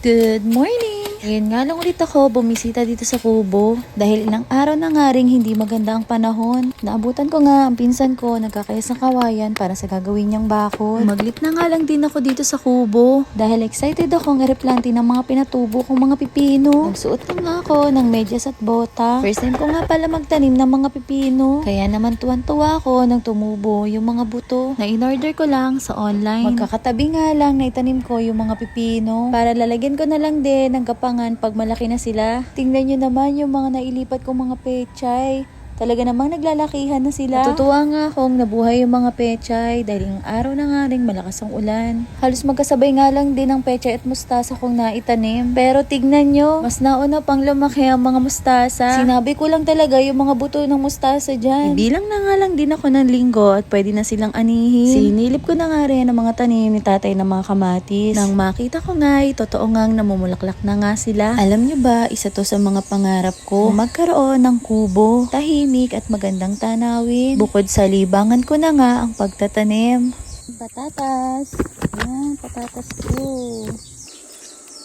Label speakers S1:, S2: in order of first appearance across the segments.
S1: Good morning! Ngayon nga lang ulit ako bumisita dito sa kubo dahil ilang araw na nga ring hindi maganda ang panahon. Naabutan ko nga ang pinsan ko nagkakayas ng kawayan para sa gagawin niyang bakod. Maglit na nga lang din ako dito sa kubo dahil excited akong i-replante ng mga pinatubo kong mga pipino. Nagsuot na nga ako ng medyas at bota. First time ko nga pala magtanim ng mga pipino. Kaya naman tuwan-tuwa ako nang tumubo yung mga buto na in-order ko lang sa online. Magkakatabi nga lang na itanim ko yung mga pipino para lalagyan ko na lang din ng kapangan pag malaki na sila. Tingnan nyo naman yung mga nailipat kong mga pechay. Talaga namang naglalakihan na sila. Natutuwa nga akong nabuhay yung mga pechay dahil yung araw na nga rin malakas ang ulan. Halos magkasabay nga lang din ang pechay at mustasa kong naitanim. Pero tignan nyo, mas nauna pang lumaki ang mga mustasa. Sinabi ko lang talaga yung mga buto ng mustasa dyan. Bilang na nga lang din ako ng linggo at pwede na silang anihin. Sinilip ko na nga rin ang mga tanim ni tatay ng mga kamatis. Nang makita ko nga totoo ngang namumulaklak na nga sila. Alam nyo ba, isa to sa mga pangarap ko, magkaroon ng kubo, tahimik at magandang tanawin. Bukod sa libangan ko na nga ang pagtatanim. Patatas. Yan, patatas ko.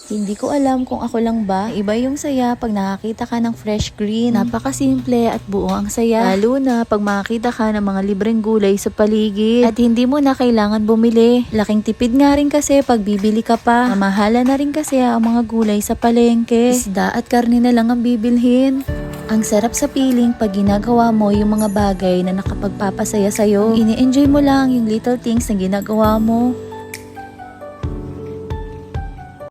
S1: Hindi ko alam kung ako lang ba, iba yung saya pag nakakita ka ng fresh green. Napakasimple at buo ang saya. Lalo na pag makakita ka ng mga libreng gulay sa paligid. At hindi mo na kailangan bumili. Laking tipid nga rin kasi pag bibili ka pa. Mamahala na rin kasi ang mga gulay sa palengke. Isda at karne na lang ang bibilhin. Ang sarap sa piling pag ginagawa mo yung mga bagay na nakapagpapasaya sa'yo. Ini-enjoy mo lang yung little things na ginagawa mo.